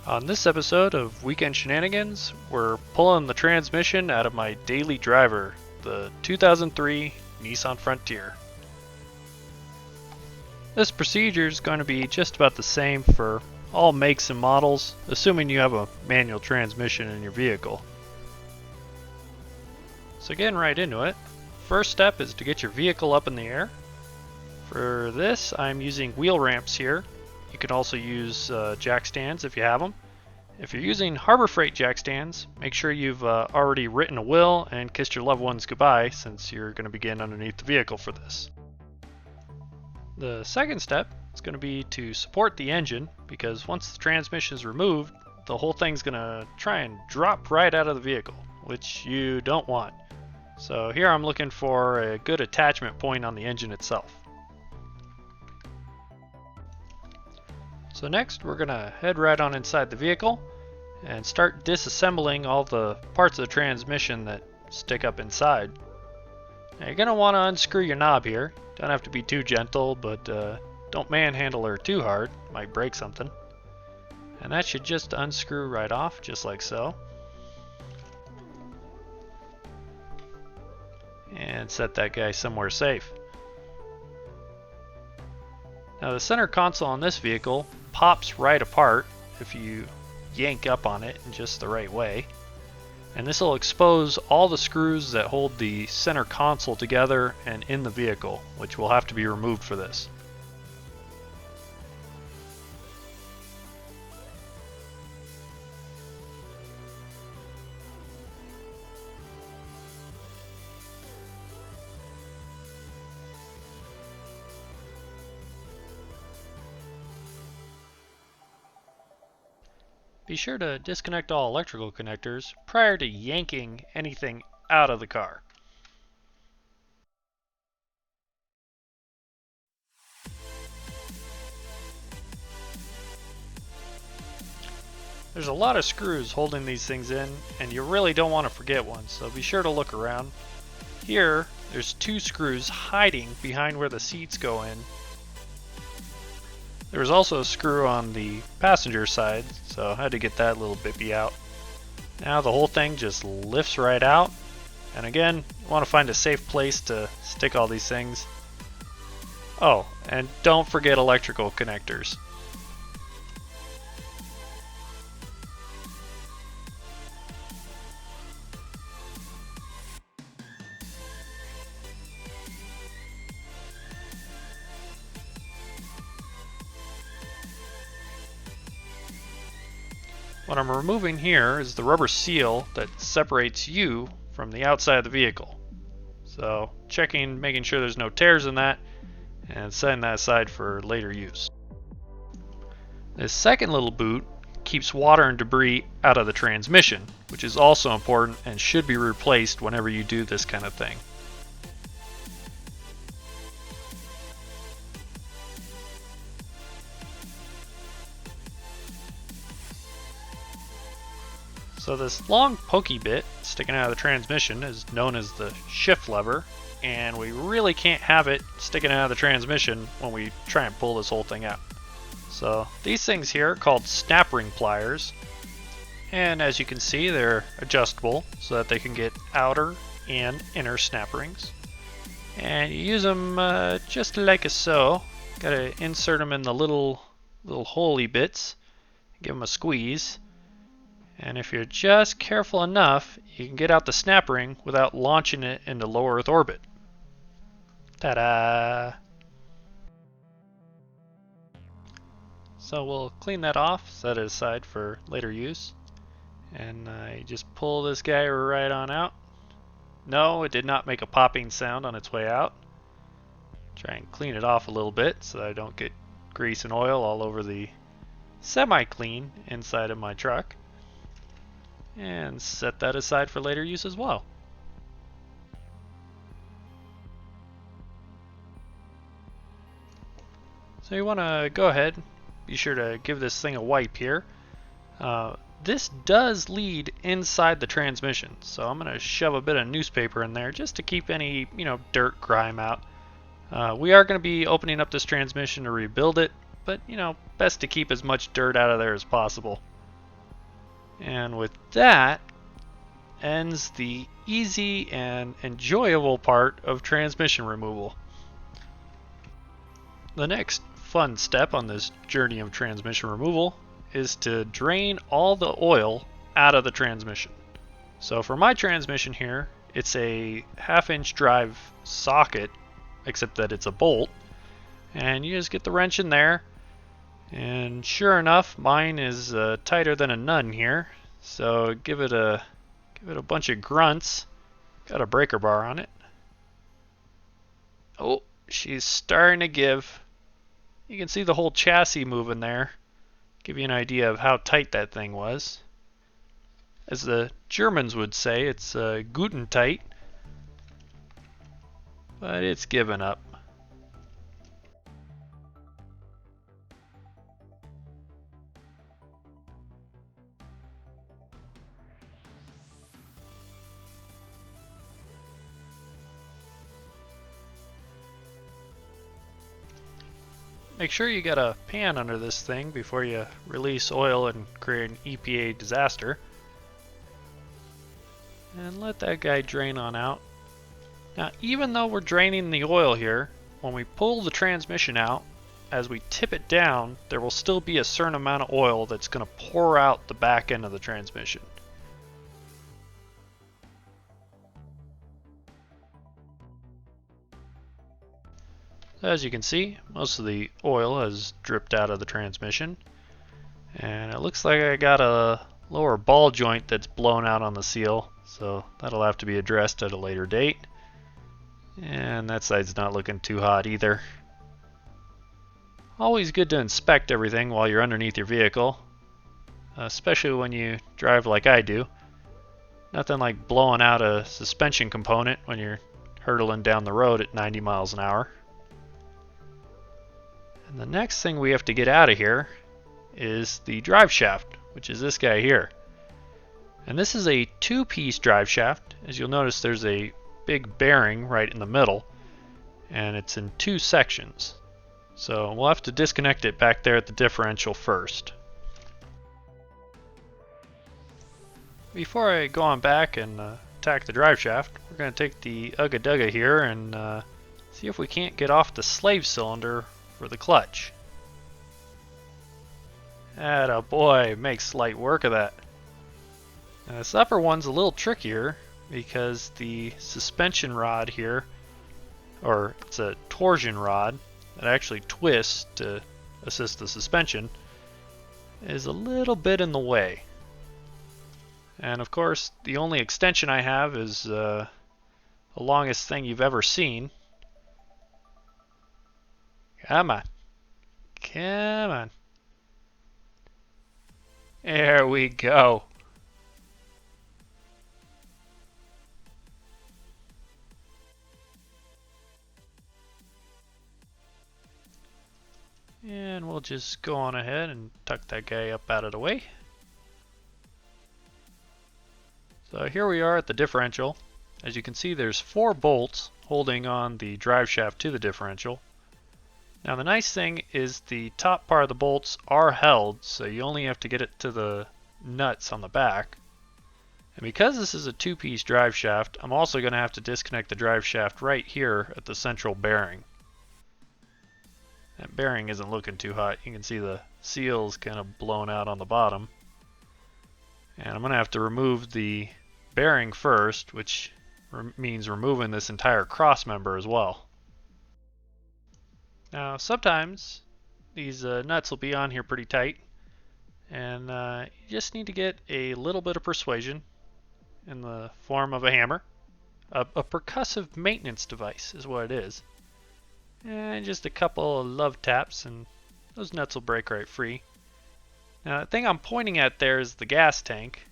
On this episode of Weekend Shenanigans, we're pulling the transmission out of my daily driver, the 2003 Nissan Frontier. This procedure is going to be just about the same for all makes and models, assuming you have a manual transmission in your vehicle. So getting right into it, first step is to get your vehicle up in the air. For this, I'm using wheel ramps here. You can also use jack stands if you have them. If you're using Harbor Freight jack stands, make sure you've already written a will and kissed your loved ones goodbye, since you're going to begin underneath the vehicle for this. The second step is going to be to support the engine, because once the transmission is removed, the whole thing's going to try and drop right out of the vehicle, which you don't want. So here I'm looking for a good attachment point on the engine itself. So next we're going to head right on inside the vehicle and start disassembling all the parts of the transmission that stick up inside. Now you're going to want to unscrew your knob here. Don't have to be too gentle, but don't manhandle her too hard, might break something. And that should just unscrew right off, just like so. And set that guy somewhere safe. Now the center console on this vehicle pops right apart if you yank up on it in just the right way. And this will expose all the screws that hold the center console together and in the vehicle, which will have to be removed for this. Be sure to disconnect all electrical connectors prior to yanking anything out of the car. There's a lot of screws holding these things in, and you really don't want to forget one, so be sure to look around. Here, there's two screws hiding behind where the seats go in. There was also a screw on the passenger side, so I had to get that little bippy out. Now the whole thing just lifts right out, and again, you want to find a safe place to stick all these things. Oh, and don't forget electrical connectors. What I'm removing here is the rubber seal that separates you from the outside of the vehicle. So making sure there's no tears in that, and setting that aside for later use. This second little boot keeps water and debris out of the transmission, which is also important and should be replaced whenever you do this kind of thing. So this long pokey bit sticking out of the transmission is known as the shift lever, and we really can't have it sticking out of the transmission when we try and pull this whole thing out. So these things here are called snap ring pliers, and as you can see they're adjustable so that they can get outer and inner snap rings. And you use them just like so. Gotta insert them in the little holy bits, give them a squeeze. And if you're just careful enough, you can get out the snap ring without launching it into low Earth orbit. Ta-da! So we'll clean that off, set it aside for later use. And I just pull this guy right on out. No, it did not make a popping sound on its way out. Try and clean it off a little bit so I don't get grease and oil all over the semi-clean inside of my truck. And set that aside for later use as well. So you want to go ahead, be sure to give this thing a wipe here. This does lead inside the transmission, so I'm going to shove a bit of newspaper in there just to keep any dirt, grime out. We are going to be opening up this transmission to rebuild it, but best to keep as much dirt out of there as possible. And with that ends the easy and enjoyable part of transmission removal. The next fun step on this journey of transmission removal is to drain all the oil out of the transmission. So for my transmission here, it's a 1/2-inch drive socket, except that it's a bolt, and you just get the wrench in there, and sure enough, mine is tighter than a nun here, so give it a bunch of grunts. Got a breaker bar on it. Oh, she's starting to give. You can see the whole chassis moving there. Give you an idea of how tight that thing was. As the Germans would say, it's guten tight, but it's given up. Make sure you got a pan under this thing before you release oil and create an EPA disaster. And let that guy drain on out. Now, even though we're draining the oil here, when we pull the transmission out, as we tip it down, there will still be a certain amount of oil that's going to pour out the back end of the transmission. As you can see, most of the oil has dripped out of the transmission, and it looks like I got a lower ball joint that's blown out on the seal, so that'll have to be addressed at a later date. And that side's not looking too hot either. Always good to inspect everything while you're underneath your vehicle, especially when you drive like I do. Nothing like blowing out a suspension component when you're hurtling down the road at 90 miles an hour. And the next thing we have to get out of here is the drive shaft, which is this guy here. And this is a 2-piece drive shaft. As you'll notice, there's a big bearing right in the middle, and it's in 2 sections. So we'll have to disconnect it back there at the differential first. Before I go on back and attack the drive shaft, we're going to take the Ugga Dugga here and see if we can't get off the slave cylinder for the clutch. Atta boy, makes light work of that. Now, this upper one's a little trickier because the suspension rod here, or it's a torsion rod that actually twists to assist the suspension, is a little bit in the way. And of course, the only extension I have is the longest thing you've ever seen. Come on. Come on. There we go. And we'll just go on ahead and tuck that guy up out of the way. So here we are at the differential. As you can see, there's 4 bolts holding on the drive shaft to the differential. Now the nice thing is the top part of the bolts are held, so you only have to get it to the nuts on the back. And because this is a 2-piece drive shaft, I'm also going to have to disconnect the drive shaft right here at the central bearing. That bearing isn't looking too hot. You can see the seal's kind of blown out on the bottom. And I'm going to have to remove the bearing first, which means removing this entire cross member as well. Now sometimes these nuts will be on here pretty tight, and you just need to get a little bit of persuasion in the form of a hammer. A percussive maintenance device is what it is. And just a couple of love taps and those nuts will break right free. Now the thing I'm pointing at there is the gas tank,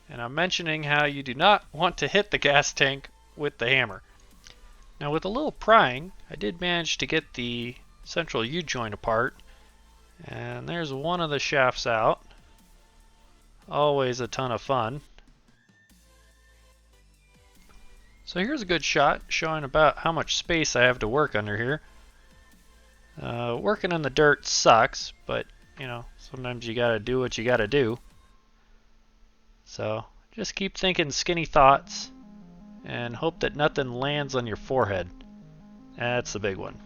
and I'm mentioning how you do not want to hit the gas tank with the hammer. Now with a little prying, I did manage to get the central U-joint apart, and there's one of the shafts out. Always a ton of fun. So here's a good shot showing about how much space I have to work under here. Working in the dirt sucks, but you know, sometimes you gotta do what you gotta do. So just keep thinking skinny thoughts and hope that nothing lands on your forehead. That's the big one.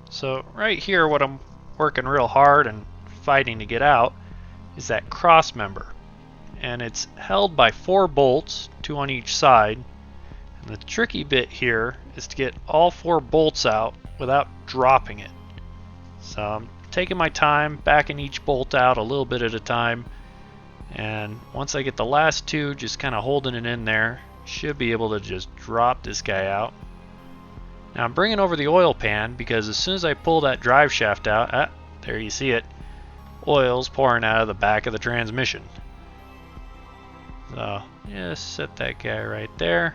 So right here, what I'm working real hard and fighting to get out is that cross member. And it's held by 4 bolts, 2 on each side. And the tricky bit here is to get all 4 bolts out without dropping it. So I'm taking my time, backing each bolt out a little bit at a time. And once I get the last 2, just kind of holding it in there, should be able to just drop this guy out. Now I'm bringing over the oil pan because as soon as I pull that drive shaft out, there you see it, oil's pouring out of the back of the transmission. So just set that guy right there.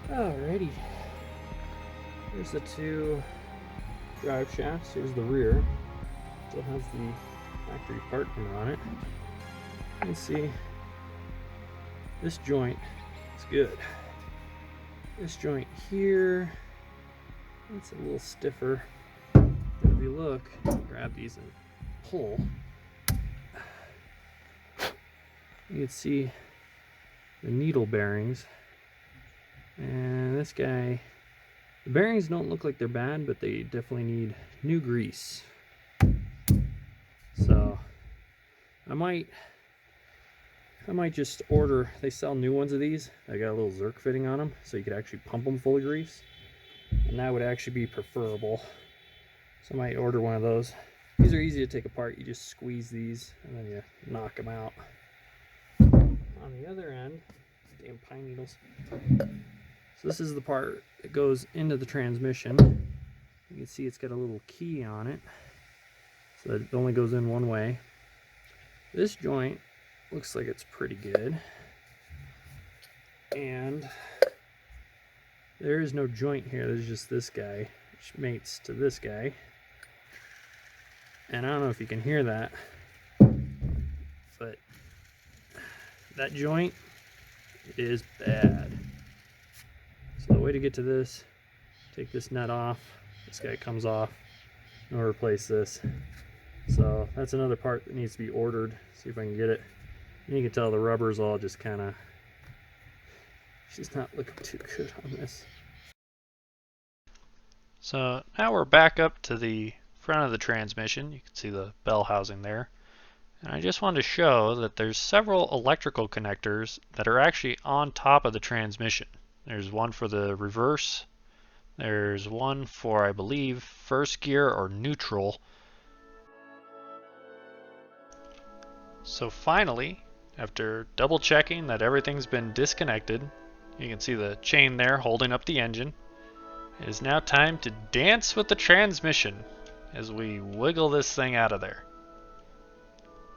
Alrighty, here's the 2 drive shafts. Here's the rear. Still has the factory part number on it. You can see this joint is good. This joint here, it's a little stiffer. And if you look, grab these and pull, you can see the needle bearings. And this guy, the bearings don't look like they're bad, but they definitely need new grease. So I might just order, they sell new ones of these. I got a little Zerk fitting on them, so you could actually pump them full of grease. And that would actually be preferable. So I might order one of those. These are easy to take apart. You just squeeze these and then you knock them out. On the other end, damn pine needles. So this is the part that goes into the transmission. You can see it's got a little key on it, so that it only goes in one way. This joint looks like it's pretty good. And there is no joint here, there's just this guy, which mates to this guy. And I don't know if you can hear that, but that joint is bad. So the way to get to this, take this nut off, this guy comes off, and I'll replace this. So that's another part that needs to be ordered. See if I can get it. And you can tell the rubber's all just kind of, she's not looking too good on this. So now we're back up to the front of the transmission. You can see the bell housing there. And I just wanted to show that there's several electrical connectors that are actually on top of the transmission. There's one for the reverse. There's one for, I believe, first gear or neutral. So finally, after double checking that everything's been disconnected, you can see the chain there holding up the engine. It is now time to dance with the transmission as we wiggle this thing out of there.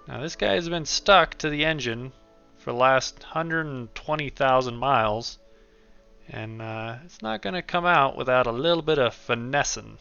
Now this guy has been stuck to the engine for the last 120,000 miles, and it's not going to come out without a little bit of finessing.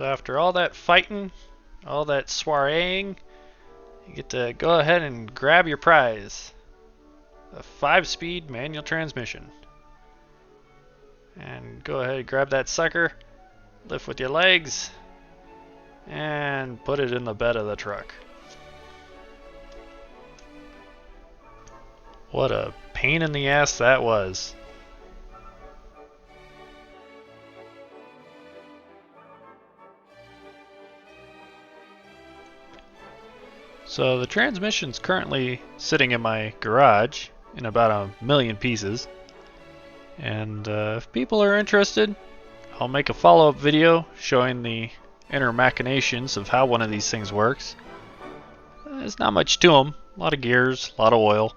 So after all that fighting, all that soireeing, you get to go ahead and grab your prize. A 5-speed manual transmission. And go ahead and grab that sucker, lift with your legs, and put it in the bed of the truck. What a pain in the ass that was. So the transmission's currently sitting in my garage in about 1,000,000 pieces. And if people are interested, I'll make a follow-up video showing the inner machinations of how one of these things works. There's not much to them. A lot of gears, a lot of oil,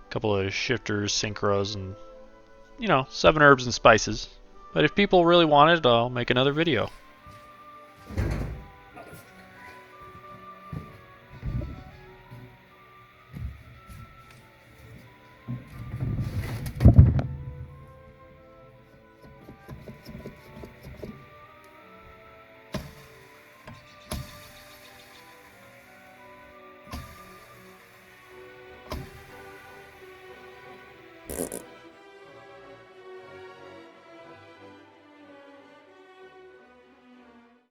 a couple of shifters, synchros, and 7 herbs and spices. But if people really want it, I'll make another video.